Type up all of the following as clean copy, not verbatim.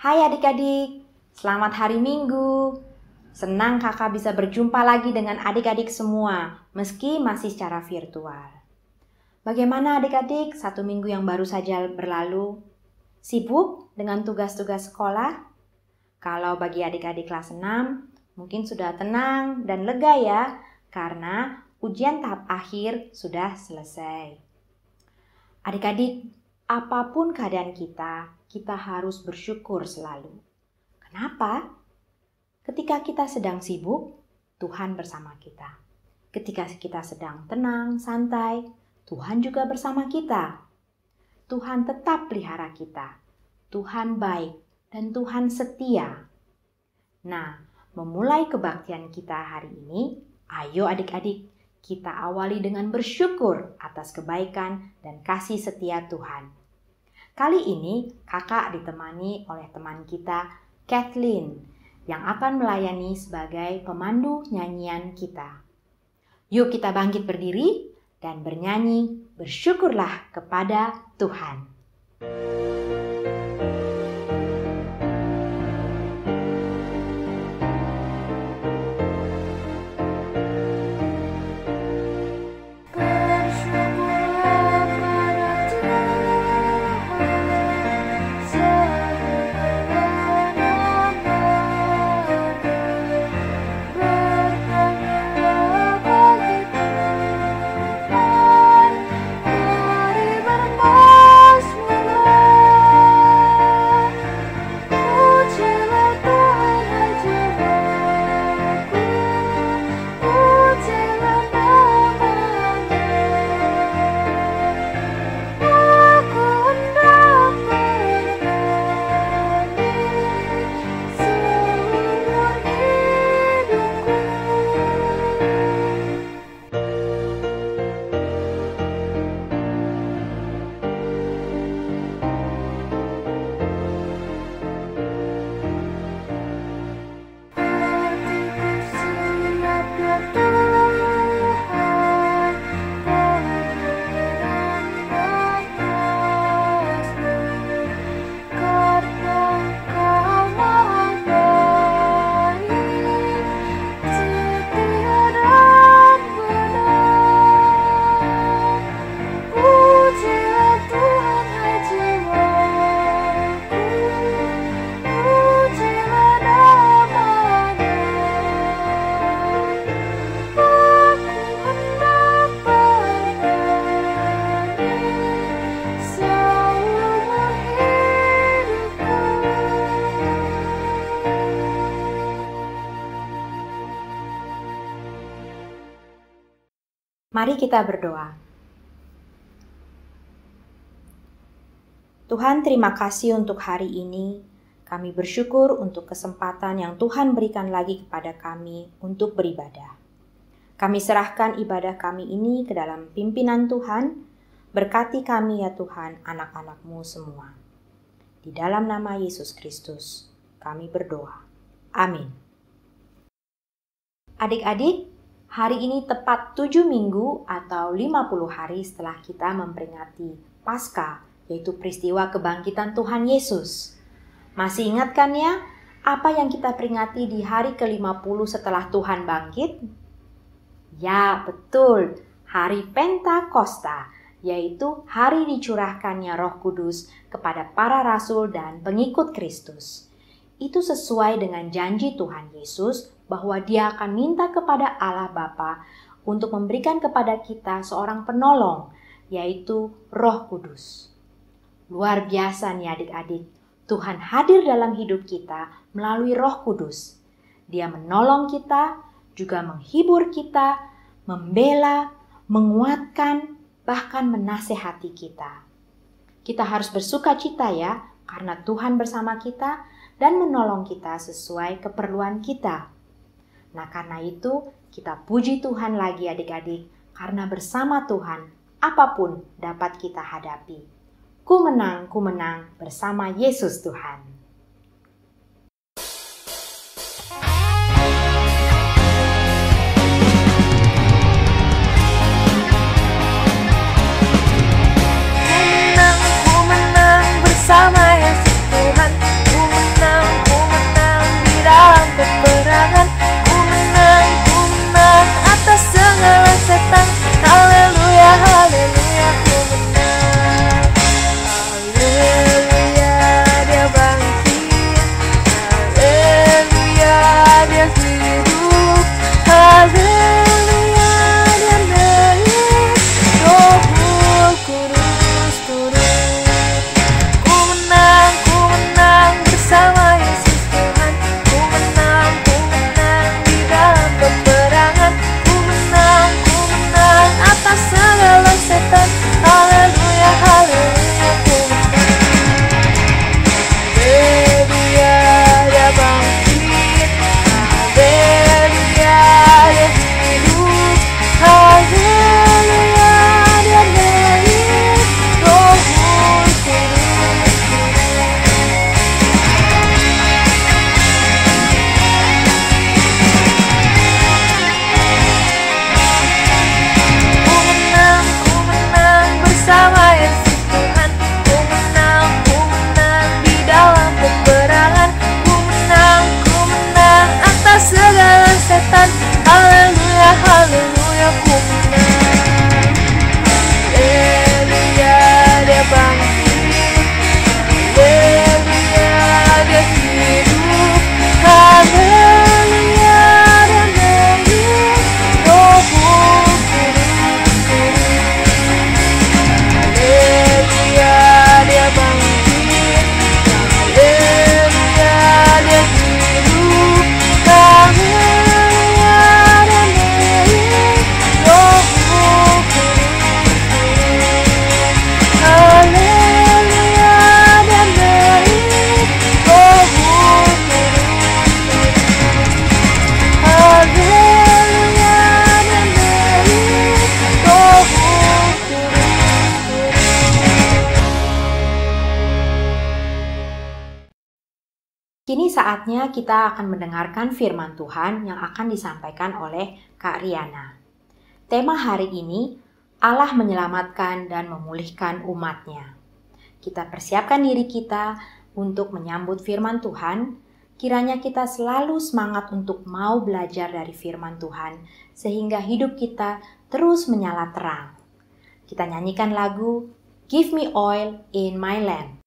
Hai adik-adik, selamat hari Minggu. Senang kakak bisa berjumpa lagi dengan adik-adik semua, meski masih secara virtual. Bagaimana adik-adik satu minggu yang baru saja berlalu? Sibuk dengan tugas-tugas sekolah? Kalau bagi adik-adik kelas 6, mungkin sudah tenang dan lega ya, karena ujian tahap akhir sudah selesai. Adik-adik, apapun keadaan kita harus bersyukur selalu. Kenapa? Ketika kita sedang sibuk, Tuhan bersama kita. Ketika kita sedang tenang, santai, Tuhan juga bersama kita. Tuhan tetap pelihara kita. Tuhan baik dan Tuhan setia. Nah, memulai kebaktian kita hari ini, ayo adik-adik, kita awali dengan bersyukur atas kebaikan dan kasih setia Tuhan. Kali ini kakak ditemani oleh teman kita, Kathleen, yang akan melayani sebagai pemandu nyanyian kita. Yuk kita bangkit berdiri dan bernyanyi, bersyukurlah kepada Tuhan. Mari kita berdoa. Tuhan, terima kasih untuk hari ini. Kami bersyukur untuk kesempatan yang Tuhan berikan lagi kepada kami untuk beribadah. Kami serahkan ibadah kami ini ke dalam pimpinan Tuhan. Berkati kami ya Tuhan, anak-anak-Mu semua. Di dalam nama Yesus Kristus, kami berdoa. Amin. Adik-adik, hari ini tepat 7 minggu atau 50 hari setelah kita memperingati Paskah, yaitu peristiwa kebangkitan Tuhan Yesus. Masih ingat kan ya, apa yang kita peringati di hari ke-50 setelah Tuhan bangkit? Ya, betul, hari Pentakosta, yaitu hari dicurahkannya Roh Kudus kepada para rasul dan pengikut Kristus. Itu sesuai dengan janji Tuhan Yesus bahwa Dia akan minta kepada Allah Bapa untuk memberikan kepada kita seorang penolong, yaitu Roh Kudus. Luar biasa nih adik-adik, Tuhan hadir dalam hidup kita melalui Roh Kudus. Dia menolong kita, juga menghibur kita, membela, menguatkan, bahkan menasehati kita. Kita harus bersukacita ya, karena Tuhan bersama kita dan menolong kita sesuai keperluan kita. Nah, karena itu kita puji Tuhan lagi adik-adik, karena bersama Tuhan apapun dapat kita hadapi. Ku menang bersama Yesus Tuhan. Ku menang bersama Yesus Tuhan. Ku menang Kini saatnya kita akan mendengarkan firman Tuhan yang akan disampaikan oleh Kak Riana. Tema hari ini, Allah menyelamatkan dan memulihkan umat-Nya. Kita persiapkan diri kita untuk menyambut firman Tuhan. Kiranya kita selalu semangat untuk mau belajar dari firman Tuhan, sehingga hidup kita terus menyala terang. Kita nyanyikan lagu Give Me Oil in My Lamp.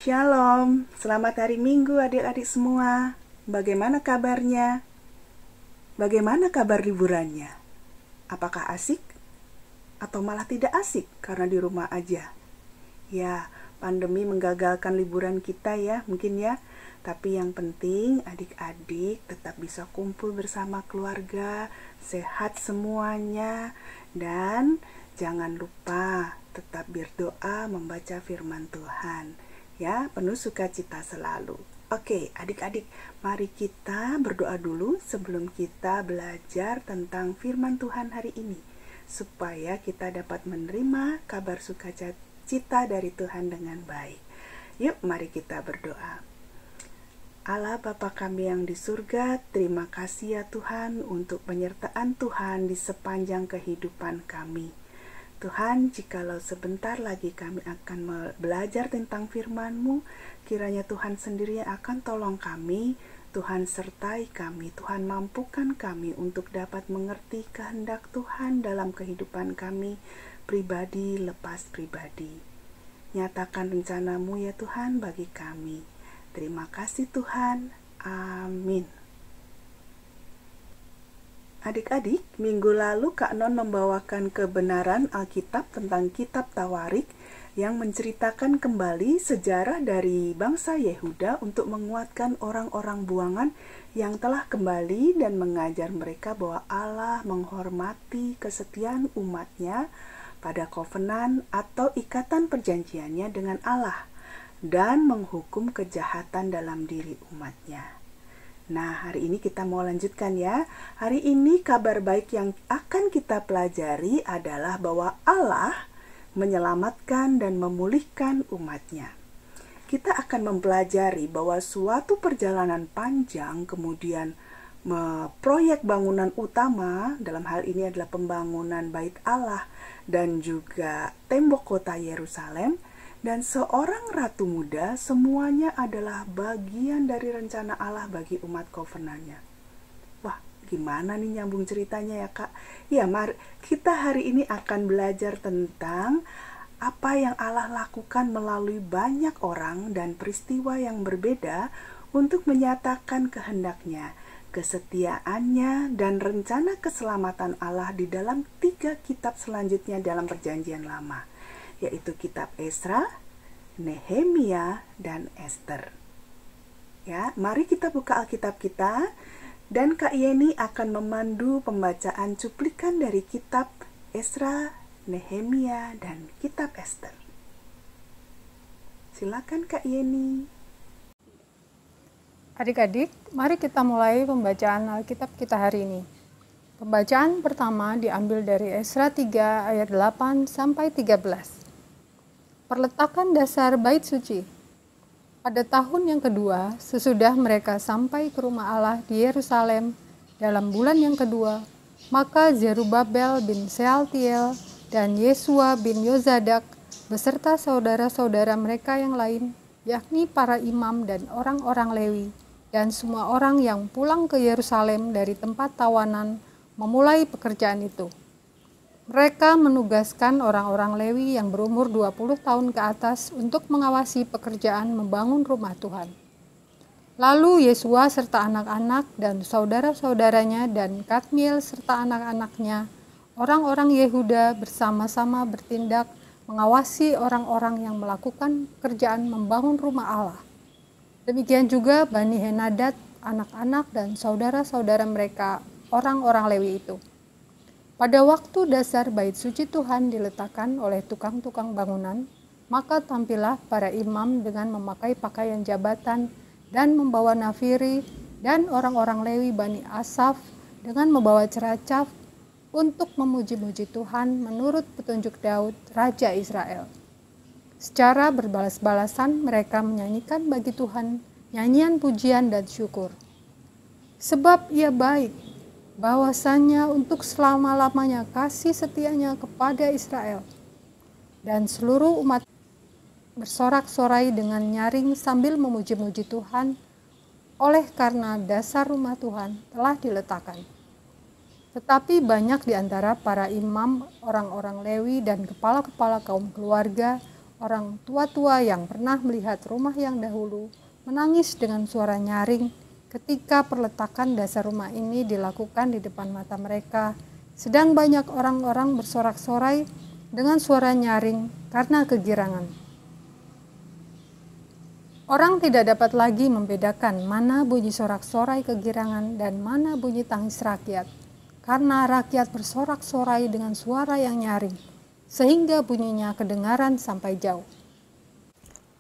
Shalom, selamat hari Minggu adik-adik semua. Bagaimana kabarnya? Bagaimana kabar liburannya? Apakah asik? Atau malah tidak asik karena di rumah aja? Ya, pandemi menggagalkan liburan kita ya, mungkin ya. Tapi yang penting adik-adik tetap bisa kumpul bersama keluarga, sehat semuanya. Dan jangan lupa tetap berdoa membaca firman Tuhan. Ya, penuh sukacita selalu. Oke, adik-adik, mari kita berdoa dulu sebelum kita belajar tentang firman Tuhan hari ini, supaya kita dapat menerima kabar sukacita dari Tuhan dengan baik. Yuk, mari kita berdoa. Allah Bapa kami yang di surga, terima kasih ya Tuhan untuk penyertaan Tuhan di sepanjang kehidupan kami. Tuhan, jikalau sebentar lagi kami akan belajar tentang firman-Mu, kiranya Tuhan sendiri yang akan tolong kami, Tuhan sertai kami, Tuhan mampukan kami untuk dapat mengerti kehendak Tuhan dalam kehidupan kami, pribadi lepas pribadi. Nyatakan rencana-Mu ya Tuhan bagi kami. Terima kasih Tuhan. Amin. Adik-adik, minggu lalu Kak Non membawakan kebenaran Alkitab tentang kitab Tawarik yang menceritakan kembali sejarah dari bangsa Yehuda untuk menguatkan orang-orang buangan yang telah kembali dan mengajar mereka bahwa Allah menghormati kesetiaan umatnya pada kovenan atau ikatan perjanjiannya dengan Allah dan menghukum kejahatan dalam diri umatnya. Nah, hari ini kita mau lanjutkan ya. Hari ini kabar baik yang akan kita pelajari adalah bahwa Allah menyelamatkan dan memulihkan umatnya. Kita akan mempelajari bahwa suatu perjalanan panjang, kemudian proyek bangunan utama, dalam hal ini adalah pembangunan Bait Allah dan juga tembok kota Yerusalem, dan seorang ratu muda, semuanya adalah bagian dari rencana Allah bagi umat kovenannya. Wah, gimana nih nyambung ceritanya ya Kak? Ya, mari kita hari ini akan belajar tentang apa yang Allah lakukan melalui banyak orang dan peristiwa yang berbeda untuk menyatakan kehendaknya. kesetiaannya, dan rencana keselamatan Allah di dalam 3 kitab selanjutnya dalam Perjanjian Lama, yaitu kitab Esra, Nehemia, dan Ester. Ya, mari kita buka Alkitab kita, dan Kak Yeni akan memandu pembacaan cuplikan dari kitab Esra, Nehemia, dan kitab Ester. Silakan Kak Yeni. Adik-adik, mari kita mulai pembacaan Alkitab kita hari ini. Pembacaan pertama diambil dari Esra 3 ayat 8 sampai 13. Perletakan dasar bait suci. Pada tahun yang kedua, sesudah mereka sampai ke rumah Allah di Yerusalem dalam bulan yang kedua, maka Zerubabel bin Sealtiel dan Yesua bin Yozadak beserta saudara-saudara mereka yang lain, yakni para imam dan orang-orang Lewi, dan semua orang yang pulang ke Yerusalem dari tempat tawanan memulai pekerjaan itu. Mereka menugaskan orang-orang Lewi yang berumur 20 tahun ke atas untuk mengawasi pekerjaan membangun rumah Tuhan. Lalu Yesua serta anak-anak dan saudara-saudaranya dan Kadmiel serta anak-anaknya, orang-orang Yehuda bersama-sama bertindak mengawasi orang-orang yang melakukan pekerjaan membangun rumah Allah. Demikian juga Bani Henadad, anak-anak dan saudara-saudara mereka, orang-orang Lewi itu. Pada waktu dasar bait suci Tuhan diletakkan oleh tukang-tukang bangunan, maka tampillah para imam dengan memakai pakaian jabatan dan membawa nafiri, dan orang-orang Lewi Bani Asaf dengan membawa ceracaf untuk memuji-muji Tuhan menurut petunjuk Daud, Raja Israel. Secara berbalas-balasan mereka menyanyikan bagi Tuhan nyanyian pujian dan syukur. Sebab ia baik, bahwasanya untuk selama-lamanya kasih setianya kepada Israel. Dan seluruh umat bersorak-sorai dengan nyaring sambil memuji-muji Tuhan, oleh karena dasar rumah Tuhan telah diletakkan. Tetapi banyak di antara para imam, orang-orang Lewi dan kepala-kepala kaum keluarga, orang tua-tua yang pernah melihat rumah yang dahulu, menangis dengan suara nyaring ketika perletakan dasar rumah ini dilakukan di depan mata mereka, sedang banyak orang-orang bersorak-sorai dengan suara nyaring karena kegirangan. Orang tidak dapat lagi membedakan mana bunyi sorak-sorai kegirangan dan mana bunyi tangis rakyat, karena rakyat bersorak-sorai dengan suara yang nyaring, sehingga bunyinya kedengaran sampai jauh.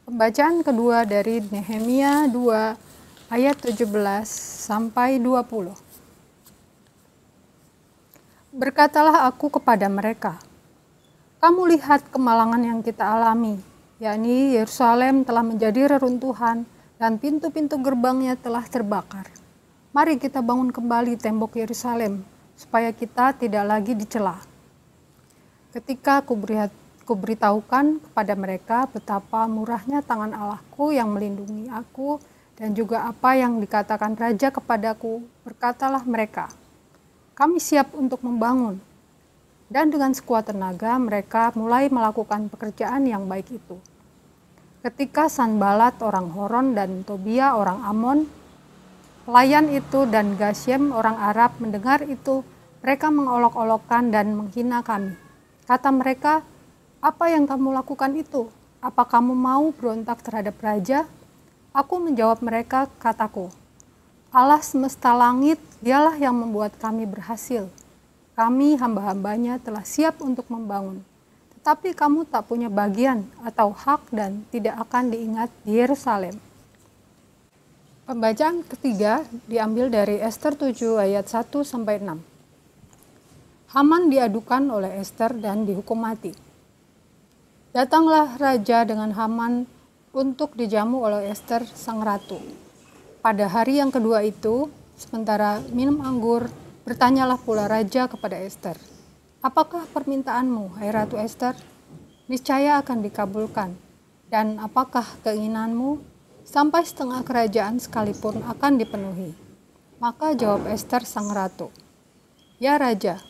Pembacaan kedua dari Nehemia 2 ayat 17 sampai 20. Berkatalah aku kepada mereka, kamu lihat kemalangan yang kita alami, yakni Yerusalem telah menjadi reruntuhan dan pintu-pintu gerbangnya telah terbakar. Mari kita bangun kembali tembok Yerusalem, supaya kita tidak lagi dicela. Ketika kuberitahukan kepada mereka betapa murahnya tangan Allahku yang melindungi aku, dan juga apa yang dikatakan Raja kepadaku, berkatalah mereka, kami siap untuk membangun. Dan dengan sekuat tenaga mereka mulai melakukan pekerjaan yang baik itu. Ketika Sanbalat orang Horon dan Tobia orang Amon, pelayan itu, dan Gasyem orang Arab mendengar itu, mereka mengolok-olokkan dan menghina kami. Kata mereka, apa yang kamu lakukan itu? Apa kamu mau berontak terhadap raja? Aku menjawab mereka, kataku, Allah semesta langit, dialah yang membuat kami berhasil. Kami hamba-hambanya telah siap untuk membangun. Tetapi kamu tak punya bagian atau hak dan tidak akan diingat di Yerusalem. Pembacaan ketiga diambil dari Ester 7 ayat 1-6. Haman diadukan oleh Ester dan dihukum mati. Datanglah raja dengan Haman untuk dijamu oleh Ester sang ratu. Pada hari yang kedua itu, sementara minum anggur, bertanyalah pula raja kepada Ester, apakah permintaanmu, hai Ratu Ester? Niscaya akan dikabulkan. Dan apakah keinginanmu? Sampai setengah kerajaan sekalipun akan dipenuhi. Maka jawab Ester sang ratu, ya raja,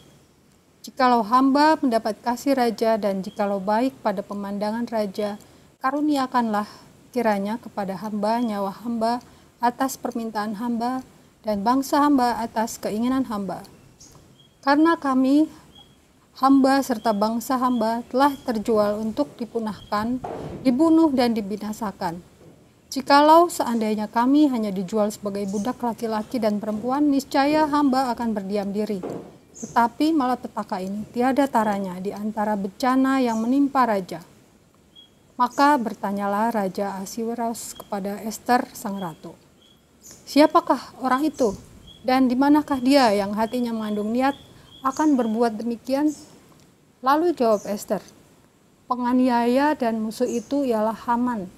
jikalau hamba mendapat kasih raja dan jikalau baik pada pemandangan raja, karuniakanlah kiranya kepada hamba nyawa hamba atas permintaan hamba, dan bangsa hamba atas keinginan hamba. Karena kami, hamba serta bangsa hamba telah terjual untuk dipunahkan, dibunuh dan dibinasakan. Jikalau seandainya kami hanya dijual sebagai budak laki-laki dan perempuan, niscaya hamba akan berdiam diri. Tetapi malapetaka ini tiada taranya di antara bencana yang menimpa raja. Maka bertanyalah Raja Ahasiweros kepada Ester sang ratu, siapakah orang itu? Dan di manakah dia yang hatinya mengandung niat akan berbuat demikian? Lalu jawab Ester, penganiaya dan musuh itu ialah Haman,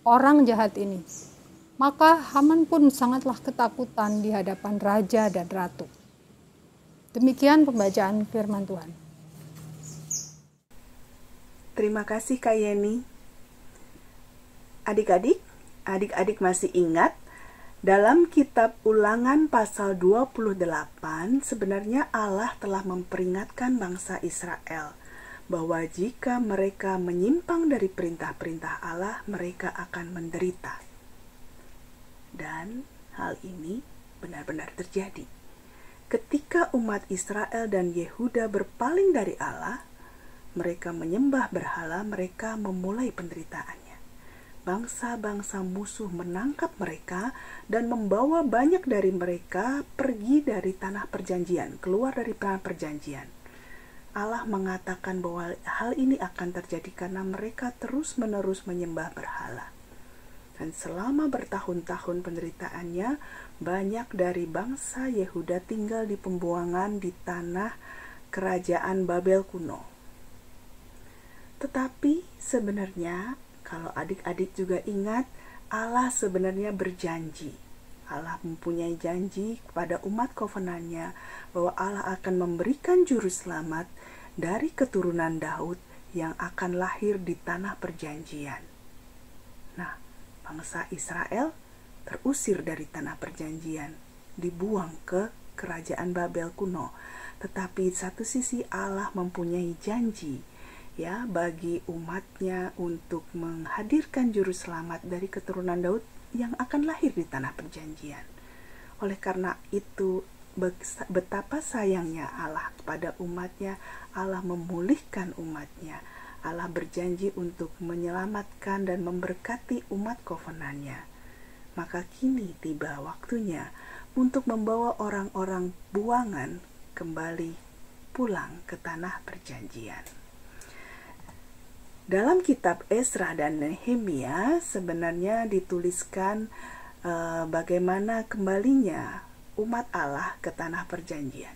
orang jahat ini. Maka Haman pun sangatlah ketakutan di hadapan raja dan ratu. Demikian pembacaan firman Tuhan. Terima kasih Kak Yeni. Adik-adik masih ingat dalam kitab Ulangan pasal 28 sebenarnya Allah telah memperingatkan bangsa Israel bahwa jika mereka menyimpang dari perintah-perintah Allah, mereka akan menderita. Dan hal ini benar-benar terjadi. Ketika umat Israel dan Yehuda berpaling dari Allah, mereka menyembah berhala, mereka memulai penderitaannya. Bangsa-bangsa musuh menangkap mereka dan membawa banyak dari mereka pergi dari tanah perjanjian, keluar dari tanah perjanjian. Allah mengatakan bahwa hal ini akan terjadi karena mereka terus-menerus menyembah berhala. Dan selama bertahun-tahun penderitaannya, banyak dari bangsa Yehuda tinggal di pembuangan di tanah kerajaan Babel kuno. Tetapi sebenarnya, kalau adik-adik juga ingat, Allah sebenarnya berjanji. Allah mempunyai janji kepada umat kovenannya bahwa Allah akan memberikan juru selamat dari keturunan Daud yang akan lahir di tanah perjanjian. Nah, bangsa Israel terusir dari tanah perjanjian, dibuang ke kerajaan Babel kuno. Tetapi di satu sisi Allah mempunyai janji bagi umatnya untuk menghadirkan juru selamat dari keturunan Daud yang akan lahir di tanah perjanjian. Oleh karena itu, betapa sayangnya Allah kepada umatnya, Allah memulihkan umatnya. Allah berjanji untuk menyelamatkan dan memberkati umat kovenannya. Maka kini tiba waktunya untuk membawa orang-orang buangan kembali pulang ke tanah perjanjian. Dalam kitab Esra dan Nehemia sebenarnya dituliskan bagaimana kembalinya umat Allah ke tanah perjanjian.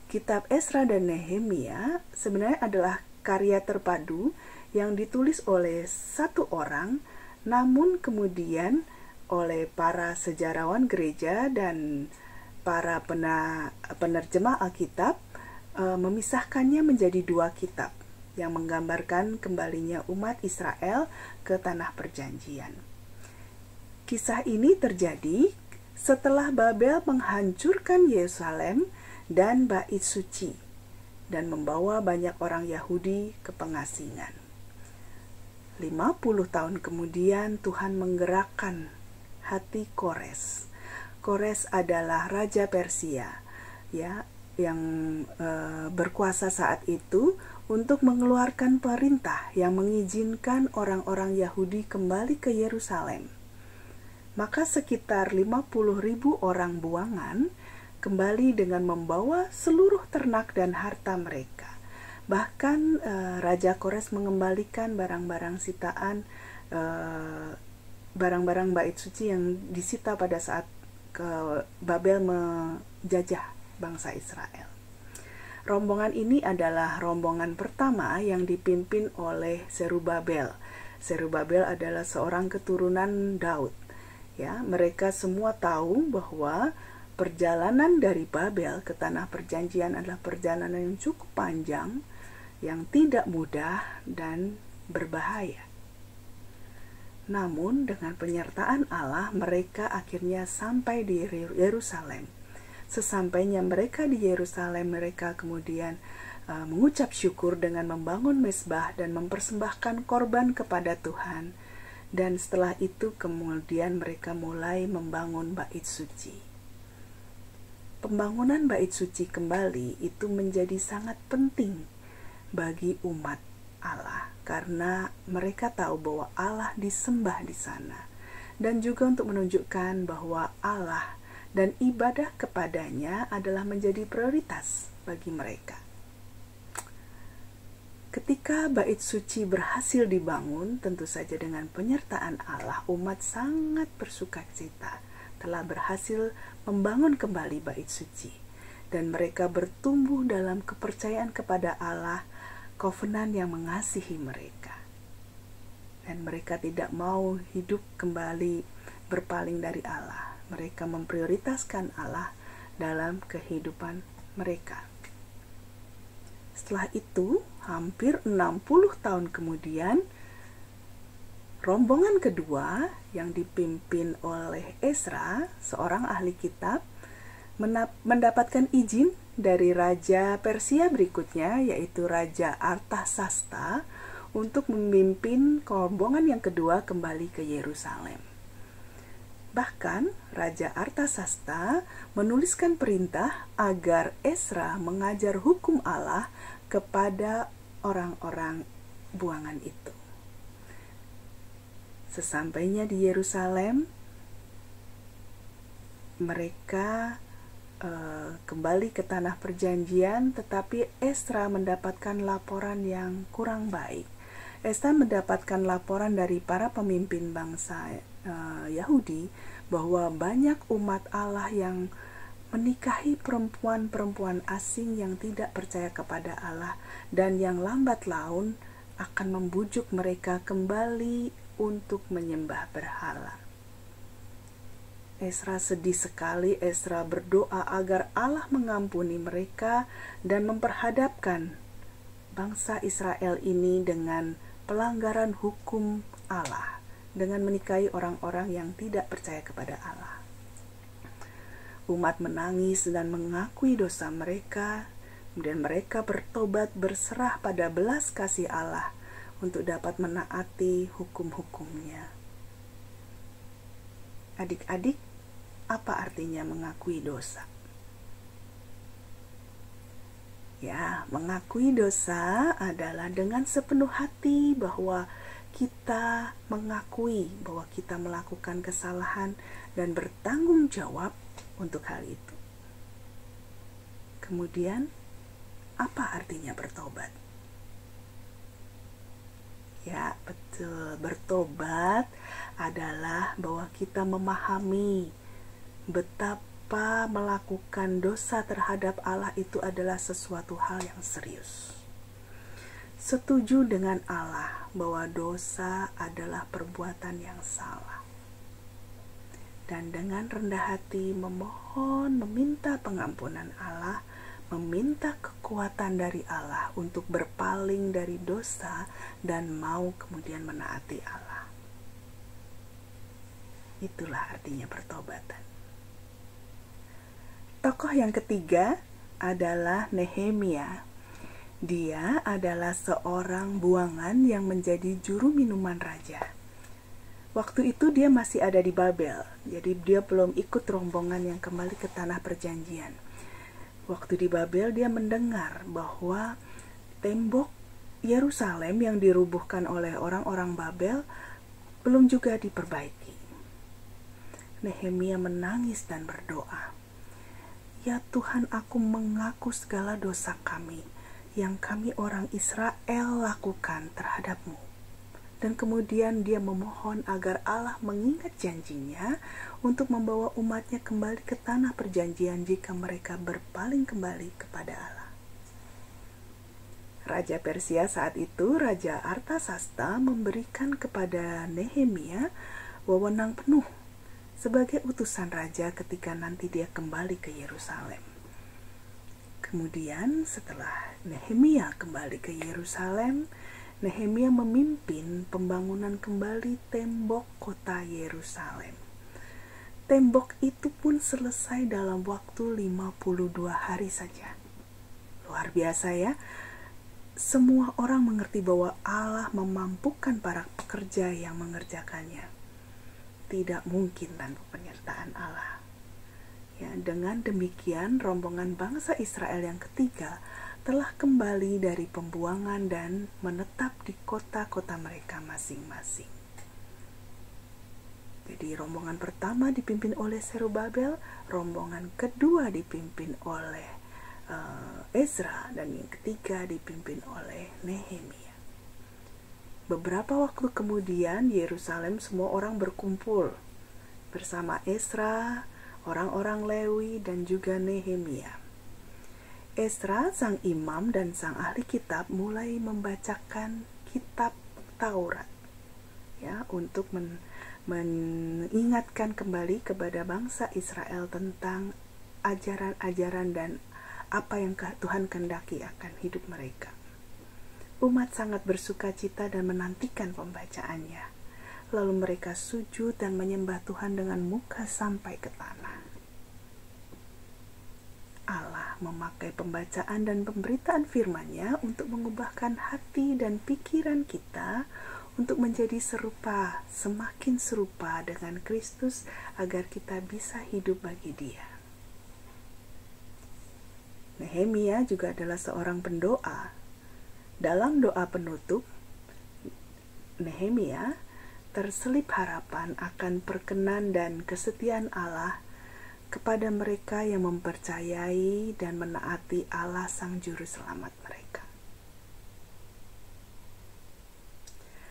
Kitab Esra dan Nehemia sebenarnya adalah karya terpadu yang ditulis oleh satu orang, namun kemudian oleh para sejarawan gereja dan para penerjemah Alkitab memisahkannya menjadi dua kitab yang menggambarkan kembalinya umat Israel ke tanah perjanjian. Kisah ini terjadi setelah Babel menghancurkan Yerusalem dan Bait Suci dan membawa banyak orang Yahudi ke pengasingan. 50 tahun kemudian Tuhan menggerakkan hati Kores. Kores adalah raja Persia yang berkuasa saat itu untuk mengeluarkan perintah yang mengizinkan orang-orang Yahudi kembali ke Yerusalem. Maka sekitar 50.000 orang buangan kembali dengan membawa seluruh ternak dan harta mereka. Bahkan Raja Kores mengembalikan barang-barang sitaan, barang-barang Bait Suci yang disita pada saat Babel menjajah bangsa Israel. Rombongan ini adalah rombongan pertama yang dipimpin oleh Zerubabel. Zerubabel adalah seorang keturunan Daud. Mereka semua tahu bahwa perjalanan dari Babel ke tanah perjanjian adalah perjalanan yang cukup panjang, yang tidak mudah dan berbahaya. Namun dengan penyertaan Allah, mereka akhirnya sampai di Yerusalem. Sesampainya mereka di Yerusalem, mereka kemudian mengucap syukur dengan membangun mezbah dan mempersembahkan korban kepada Tuhan. Dan setelah itu kemudian mereka mulai membangun Bait Suci. pembangunan bait suci kembali itu menjadi sangat penting bagi umat Allah, karena mereka tahu bahwa Allah disembah di sana, dan juga untuk menunjukkan bahwa Allah dan ibadah kepadanya adalah menjadi prioritas bagi mereka. Ketika bait suci berhasil dibangun, tentu saja dengan penyertaan Allah, umat sangat bersukacita telah berhasil membangun kembali bait suci, dan mereka bertumbuh dalam kepercayaan kepada Allah, covenant yang mengasihi mereka. Dan mereka tidak mau hidup kembali berpaling dari Allah. Mereka memprioritaskan Allah dalam kehidupan mereka. Setelah itu, hampir 60 tahun kemudian, rombongan kedua yang dipimpin oleh Ezra, seorang ahli kitab, mendapatkan izin dari Raja Persia berikutnya, yaitu Raja Artasasta, untuk memimpin rombongan yang kedua kembali ke Yerusalem. Bahkan Raja Artasasta menuliskan perintah agar Ezra mengajar hukum Allah kepada orang-orang buangan itu. Sesampainya di Yerusalem, mereka kembali ke tanah perjanjian, tetapi Ezra mendapatkan laporan yang kurang baik. Ezra mendapatkan laporan dari para pemimpin bangsa Yahudi bahwa banyak umat Allah yang menikahi perempuan-perempuan asing yang tidak percaya kepada Allah, dan yang lambat laun akan membujuk mereka kembali untuk menyembah berhala. Ezra sedih sekali. Ezra berdoa agar Allah mengampuni mereka dan memperhadapkan bangsa Israel ini dengan pelanggaran hukum Allah, dengan menikahi orang-orang yang tidak percaya kepada Allah. Umat menangis dan mengakui dosa mereka, kemudian mereka bertobat, berserah pada belas kasih Allah untuk dapat menaati hukum-hukumnya. Adik-adik, apa artinya mengakui dosa? Ya, mengakui dosa adalah dengan sepenuh hati bahwa kita mengakui bahwa kita melakukan kesalahan dan bertanggung jawab untuk hal itu. Kemudian, apa artinya bertobat? Ya, betul. Bertobat adalah bahwa kita memahami betapa melakukan dosa terhadap Allah itu adalah sesuatu hal yang serius. Setuju dengan Allah bahwa dosa adalah perbuatan yang salah. Dan dengan rendah hati memohon, meminta pengampunan Allah, meminta kekuatan dari Allah untuk berpaling dari dosa dan mau kemudian menaati Allah. Itulah artinya pertobatan. Tokoh yang ketiga adalah Nehemia. Dia adalah seorang buangan yang menjadi juru minuman raja. Waktu itu dia masih ada di Babel, jadi dia belum ikut rombongan yang kembali ke tanah perjanjian. Waktu di Babel dia mendengar bahwa tembok Yerusalem yang dirubuhkan oleh orang-orang Babel belum juga diperbaiki. Nehemia menangis dan berdoa, "Ya Tuhan, aku mengaku segala dosa kami yang kami orang Israel lakukan terhadap-Mu." Dan kemudian dia memohon agar Allah mengingat janjinya untuk membawa umatnya kembali ke tanah perjanjian jika mereka berpaling kembali kepada Allah. Raja Persia saat itu, Raja Artasasta, memberikan kepada Nehemia wewenang penuh sebagai utusan raja ketika nanti dia kembali ke Yerusalem. Kemudian setelah Nehemia kembali ke Yerusalem, Nehemia memimpin pembangunan kembali tembok kota Yerusalem. Tembok itu pun selesai dalam waktu 52 hari saja. Luar biasa ya. Semua orang mengerti bahwa Allah memampukan para pekerja yang mengerjakannya. Tidak mungkin tanpa penyertaan Allah. Ya, dengan demikian rombongan bangsa Israel yang ketiga telah kembali dari pembuangan dan menetap di kota-kota mereka masing-masing. Jadi rombongan pertama dipimpin oleh Zerubabel, rombongan kedua dipimpin oleh Ezra, dan yang ketiga dipimpin oleh Nehemia. Beberapa waktu kemudian Yerusalem semua orang berkumpul bersama Ezra, orang-orang Lewi, dan juga Nehemia. Ezra, sang imam dan sang ahli kitab, mulai membacakan kitab Taurat, ya, untuk mengingatkan kembali kepada bangsa Israel tentang ajaran-ajaran dan apa yang Tuhan kehendaki akan hidup mereka. Umat sangat bersuka cita dan menantikan pembacaannya. Lalu mereka sujud dan menyembah Tuhan dengan muka sampai ke tanah. Allah memakai pembacaan dan pemberitaan firman-Nya untuk mengubahkan hati dan pikiran kita untuk menjadi serupa, semakin serupa dengan Kristus agar kita bisa hidup bagi Dia. Nehemia juga adalah seorang pendoa. Dalam doa penutup, Nehemia terselip harapan akan perkenan dan kesetiaan Allah kepada mereka yang mempercayai dan menaati Allah Sang Juru Selamat mereka.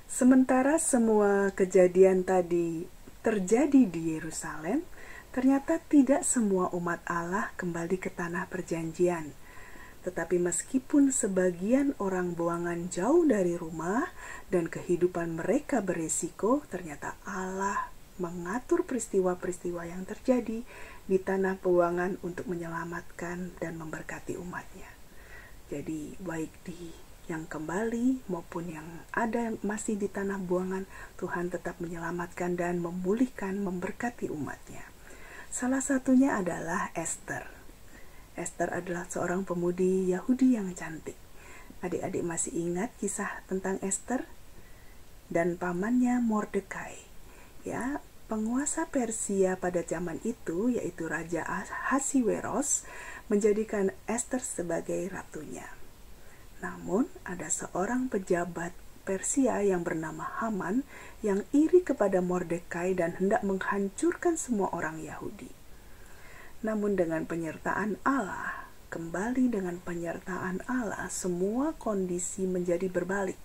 Sementara semua kejadian tadi terjadi di Yerusalem, ternyata tidak semua umat Allah kembali ke tanah perjanjian. Tetapi meskipun sebagian orang buangan jauh dari rumah dan kehidupan mereka berisiko, ternyata Allah mengatur peristiwa-peristiwa yang terjadi di tanah buangan untuk menyelamatkan dan memberkati umatnya. Jadi baik di yang kembali maupun yang ada yang masih di tanah buangan, Tuhan tetap menyelamatkan dan memulihkan, memberkati umatnya. Salah satunya adalah Esther. Esther adalah seorang pemudi Yahudi yang cantik. Adik-adik masih ingat kisah tentang Esther dan pamannya Mordekai? Ya, penguasa Persia pada zaman itu, yaitu Raja Ahasiweros, menjadikan Esther sebagai ratunya. Namun, ada seorang pejabat Persia yang bernama Haman yang iri kepada Mordekai dan hendak menghancurkan semua orang Yahudi. Namun dengan penyertaan Allah, kembali dengan penyertaan Allah, semua kondisi menjadi berbalik.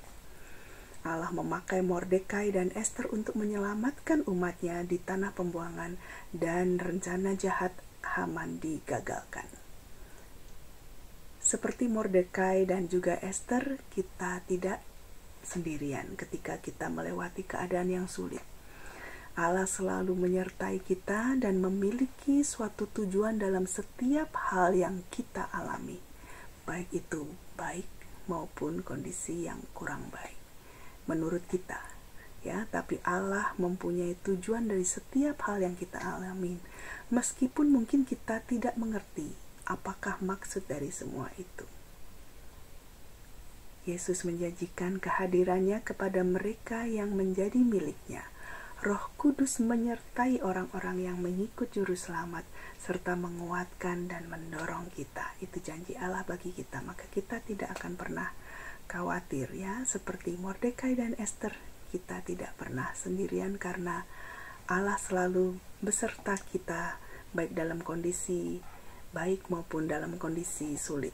Allah memakai Mordekai dan Esther untuk menyelamatkan umatnya di tanah pembuangan, dan rencana jahat Haman digagalkan. Seperti Mordekai dan juga Esther, kita tidak sendirian ketika kita melewati keadaan yang sulit. Allah selalu menyertai kita dan memiliki suatu tujuan dalam setiap hal yang kita alami, baik itu baik maupun kondisi yang kurang baik menurut kita, ya. Tapi Allah mempunyai tujuan dari setiap hal yang kita alami, meskipun mungkin kita tidak mengerti apakah maksud dari semua itu. Yesus menjanjikan kehadirannya kepada mereka yang menjadi miliknya. Roh Kudus menyertai orang-orang yang mengikut Juru Selamat serta menguatkan dan mendorong kita. Itu janji Allah bagi kita, maka kita tidak akan pernah khawatir, ya. Seperti Mordekai dan Esther, kita tidak pernah sendirian karena Allah selalu beserta kita, baik dalam kondisi baik maupun dalam kondisi sulit.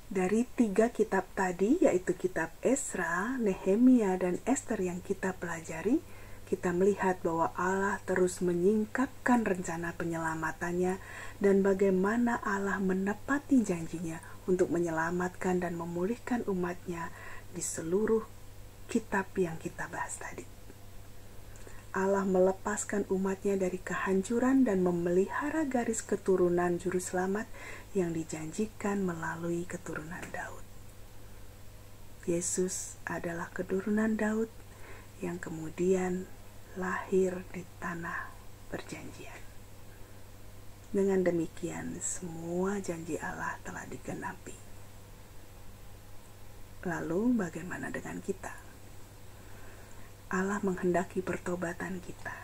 Dari 3 kitab tadi, yaitu kitab Ezra, Nehemia, dan Esther yang kita pelajari, kita melihat bahwa Allah terus menyingkapkan rencana penyelamatannya dan bagaimana Allah menepati janjinya untuk menyelamatkan dan memulihkan umatnya di seluruh kitab yang kita bahas tadi. Allah melepaskan umatnya dari kehancuran dan memelihara garis keturunan Juru Selamat yang dijanjikan melalui keturunan Daud. Yesus adalah keturunan Daud yang kemudian lahir di tanah perjanjian. Dengan demikian, semua janji Allah telah digenapi. Lalu bagaimana dengan kita? Allah menghendaki pertobatan kita.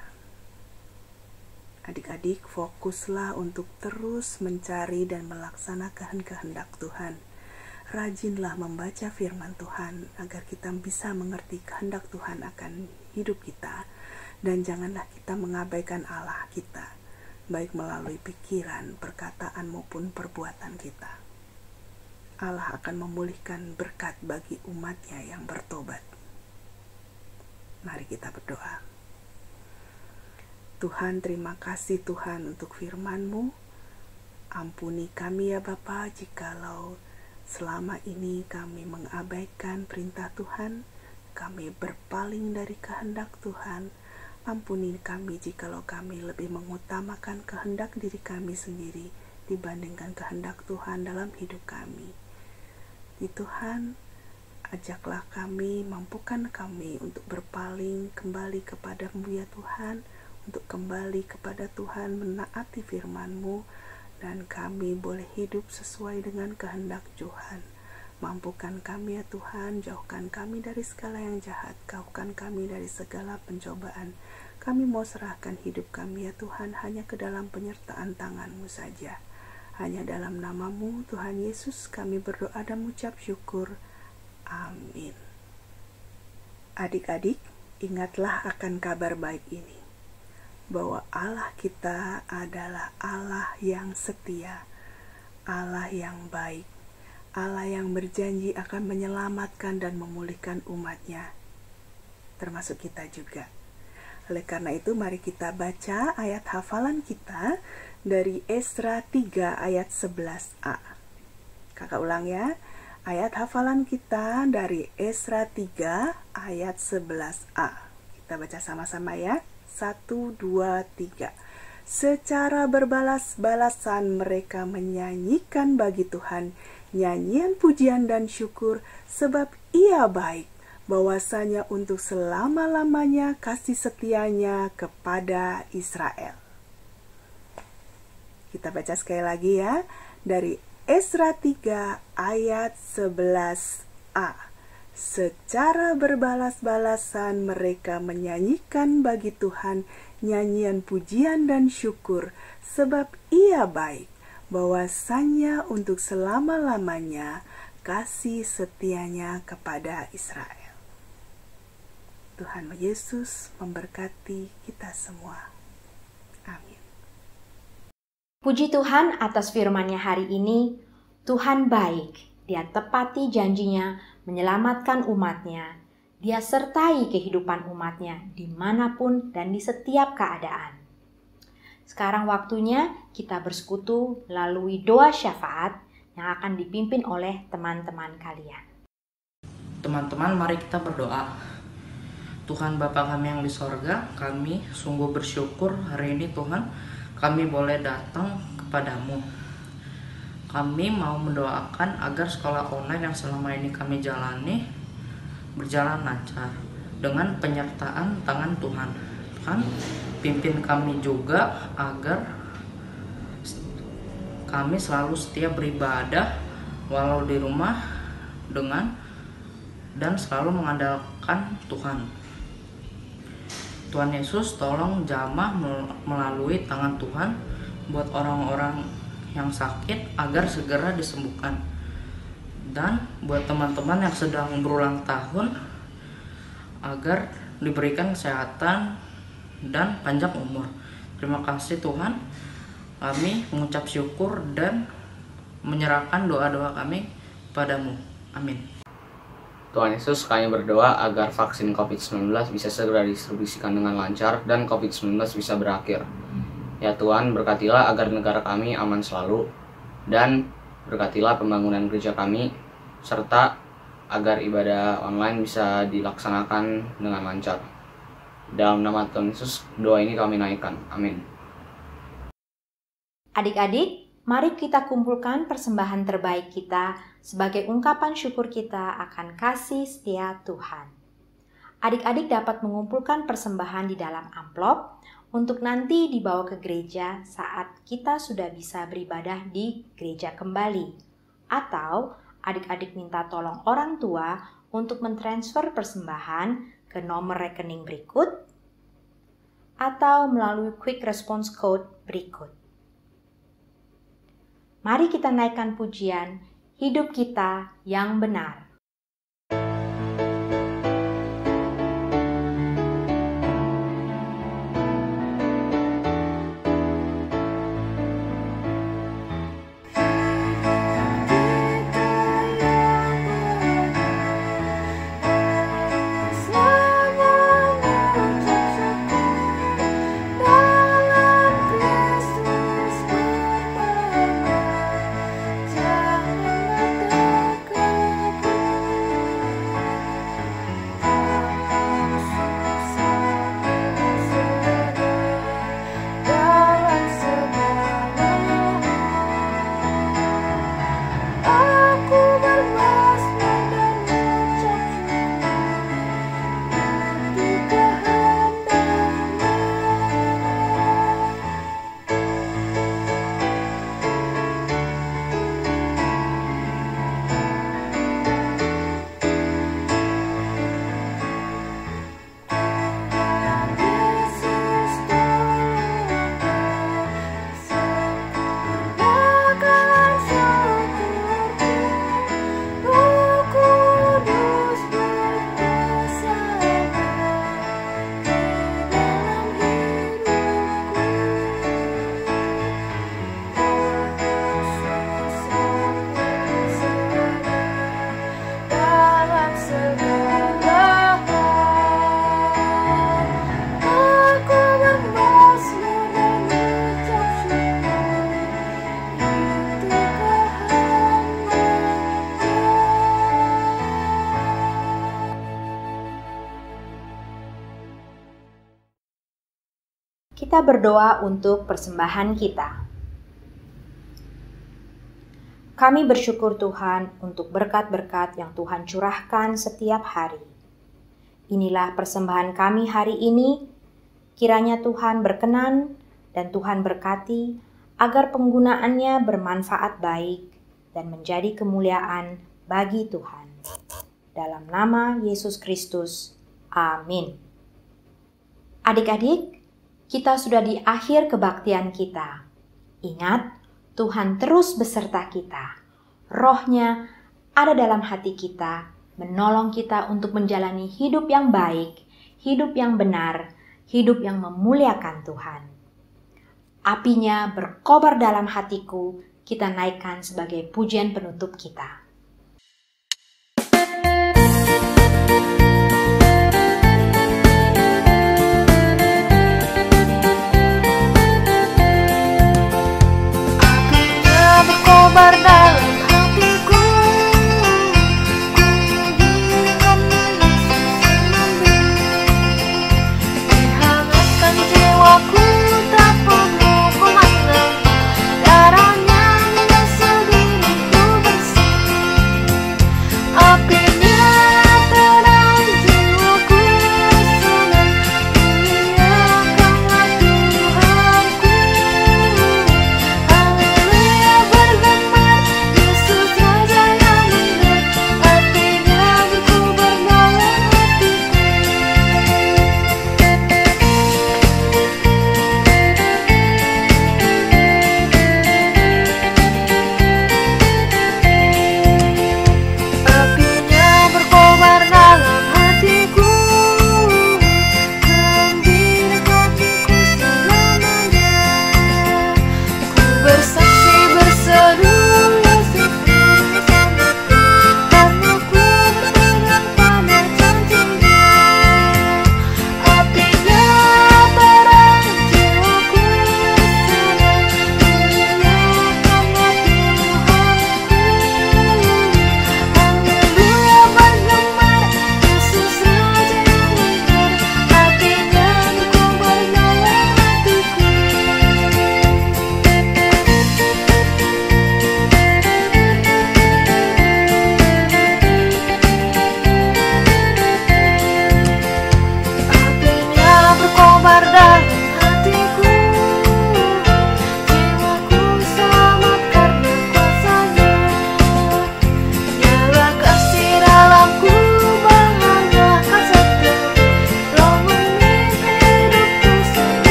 Adik-adik, fokuslah untuk terus mencari dan melaksanakan kehendak Tuhan. Rajinlah membaca firman Tuhan agar kita bisa mengerti kehendak Tuhan akan hidup kita. Dan janganlah kita mengabaikan Allah kita, baik melalui pikiran, perkataan maupun perbuatan kita. Allah akan memulihkan berkat bagi umat-Nya yang bertobat. Mari kita berdoa. Tuhan, terima kasih Tuhan untuk firman-Mu. Ampuni kami ya Bapa, jikalau selama ini kami mengabaikan perintah Tuhan, kami berpaling dari kehendak Tuhan. Ampuni kami jikalau kami lebih mengutamakan kehendak diri kami sendiri dibandingkan kehendak Tuhan dalam hidup kami. Di Tuhan, ajaklah kami, mampukan kami untuk berpaling kembali kepada-Mu ya Tuhan, untuk kembali kepada Tuhan, menaati firman-Mu, dan kami boleh hidup sesuai dengan kehendak Tuhan. Mampukan kami ya Tuhan, jauhkan kami dari segala yang jahat, jauhkan kami dari segala pencobaan. Kami mau serahkan hidup kami ya Tuhan hanya ke dalam penyertaan tangan-Mu saja. Hanya dalam nama-Mu Tuhan Yesus kami berdoa dan mengucap syukur. Amin. Adik-adik, ingatlah akan kabar baik ini, bahwa Allah kita adalah Allah yang setia, Allah yang baik, Allah yang berjanji akan menyelamatkan dan memulihkan umat-Nya, termasuk kita juga. Oleh karena itu, mari kita baca ayat hafalan kita dari Esra 3 ayat 11a. Kakak ulang ya, ayat hafalan kita dari Esra 3 ayat 11a. Kita baca sama-sama ya. 1, 2, 3. Secara berbalas-balasan mereka menyanyikan bagi Tuhan nyanyian pujian dan syukur, sebab Ia baik, bahwasanya untuk selama-lamanya kasih setianya kepada Israel. Kita baca sekali lagi ya, dari Esra 3 ayat 11a. Secara berbalas-balasan mereka menyanyikan bagi Tuhan nyanyian pujian dan syukur, sebab Ia baik, bahwasanya untuk selama-lamanya kasih setianya kepada Israel. Tuhan Yesus memberkati kita semua. Amin. Puji Tuhan atas firman-Nya hari ini. Tuhan baik, Dia tepati janjinya menyelamatkan umat-Nya. Dia sertai kehidupan umat-Nya dimanapun dan di setiap keadaan. Sekarang waktunya kita bersekutu melalui doa syafaat yang akan dipimpin oleh teman-teman kalian. Teman-teman, mari kita berdoa. Tuhan Bapa kami yang di sorga, kami sungguh bersyukur hari ini Tuhan, kami boleh datang kepadamu. Kami mau mendoakan agar sekolah online yang selama ini kami jalani berjalan lancar dengan penyertaan tangan Tuhan. Tuhan, pimpin kami juga agar kami selalu setia beribadah walau di rumah dan selalu mengandalkan Tuhan. Tuhan Yesus, tolong jamah melalui tangan Tuhan buat orang-orang yang sakit agar segera disembuhkan. Dan buat teman-teman yang sedang berulang tahun agar diberikan kesehatan dan panjang umur. Terima kasih Tuhan. Kami mengucap syukur dan menyerahkan doa-doa kami padamu. Amin. Tuhan Yesus, kami berdoa agar vaksin COVID-19 bisa segera didistribusikan dengan lancar dan COVID-19 bisa berakhir. Ya Tuhan, berkatilah agar negara kami aman selalu, dan berkatilah pembangunan gereja kami, serta agar ibadah online bisa dilaksanakan dengan lancar. Dalam nama Tuhan Yesus, doa ini kami naikkan. Amin. Adik-adik, mari kita kumpulkan persembahan terbaik kita sebagai ungkapan syukur kita akan kasih setia Tuhan. Adik-adik dapat mengumpulkan persembahan di dalam amplop untuk nanti dibawa ke gereja saat kita sudah bisa beribadah di gereja kembali. Atau adik-adik minta tolong orang tua untuk mentransfer persembahan ke nomor rekening berikut. atau melalui quick response code berikut. Mari kita naikkan pujian hidup kita yang benar. Kita berdoa untuk persembahan kita. Kami bersyukur Tuhan untuk berkat-berkat yang Tuhan curahkan setiap hari. Inilah persembahan kami hari ini. Kiranya Tuhan berkenan dan Tuhan berkati agar penggunaannya bermanfaat baik dan menjadi kemuliaan bagi Tuhan. Dalam nama Yesus Kristus. Amin. Adik-adik, kita sudah di akhir kebaktian kita. Ingat, Tuhan terus beserta kita. Roh-Nya ada dalam hati kita, menolong kita untuk menjalani hidup yang baik, hidup yang benar, hidup yang memuliakan Tuhan. Apinya berkobar dalam hatiku, kita naikkan sebagai pujian penutup kita. Berkobar dalam hatiku, ku dihangatkan jiwaku, tak perlu ku maknai, darahnya membasu diriku bersih.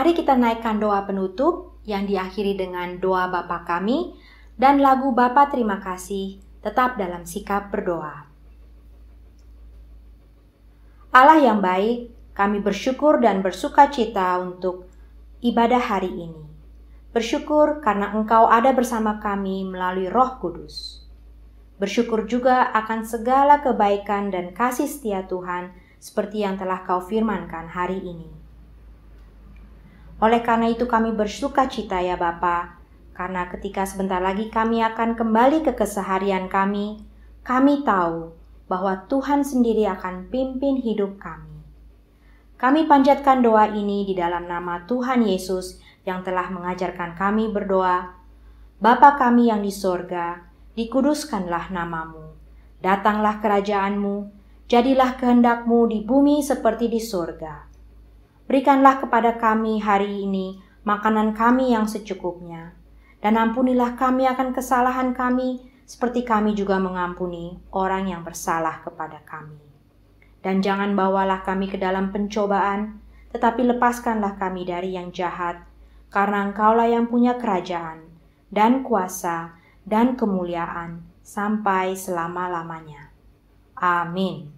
Mari kita naikkan doa penutup yang diakhiri dengan doa Bapa kami dan lagu Bapa terima kasih, tetap dalam sikap berdoa. Allah yang baik, kami bersyukur dan bersukacita untuk ibadah hari ini. Bersyukur karena Engkau ada bersama kami melalui Roh Kudus. Bersyukur juga akan segala kebaikan dan kasih setia Tuhan seperti yang telah Kau firmankan hari ini. Oleh karena itu kami bersukacita ya Bapa, karena ketika sebentar lagi kami akan kembali ke keseharian kami tahu bahwa Tuhan sendiri akan pimpin hidup kami. Kami panjatkan doa ini di dalam nama Tuhan Yesus yang telah mengajarkan kami berdoa. Bapa kami yang di sorga, dikuduskanlah namamu. Datanglah kerajaanmu, jadilah kehendak-Mu di bumi seperti di sorga. Berikanlah kepada kami hari ini makanan kami yang secukupnya. Dan ampunilah kami akan kesalahan kami, seperti kami juga mengampuni orang yang bersalah kepada kami. Dan jangan bawalah kami ke dalam pencobaan, tetapi lepaskanlah kami dari yang jahat, karena Engkaulah yang punya kerajaan, dan kuasa, dan kemuliaan, sampai selama-lamanya. Amin.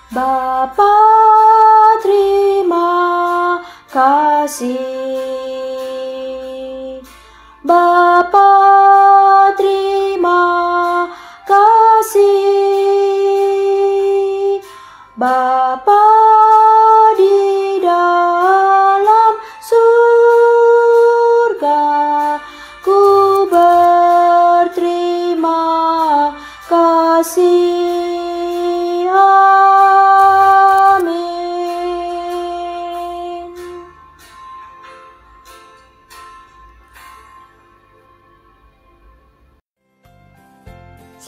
Bapa terima kasih, Bapa terima kasih, Bapa di dalam surga, ku berterima kasih.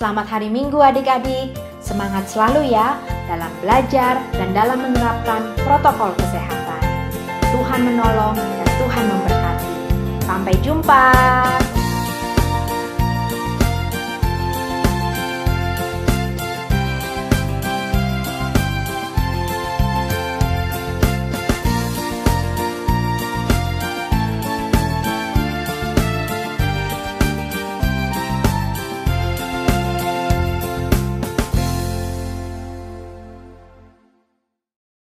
Selamat hari Minggu adik-adik, semangat selalu ya dalam belajar dan dalam menerapkan protokol kesehatan. Tuhan menolong dan Tuhan memberkati. Sampai jumpa.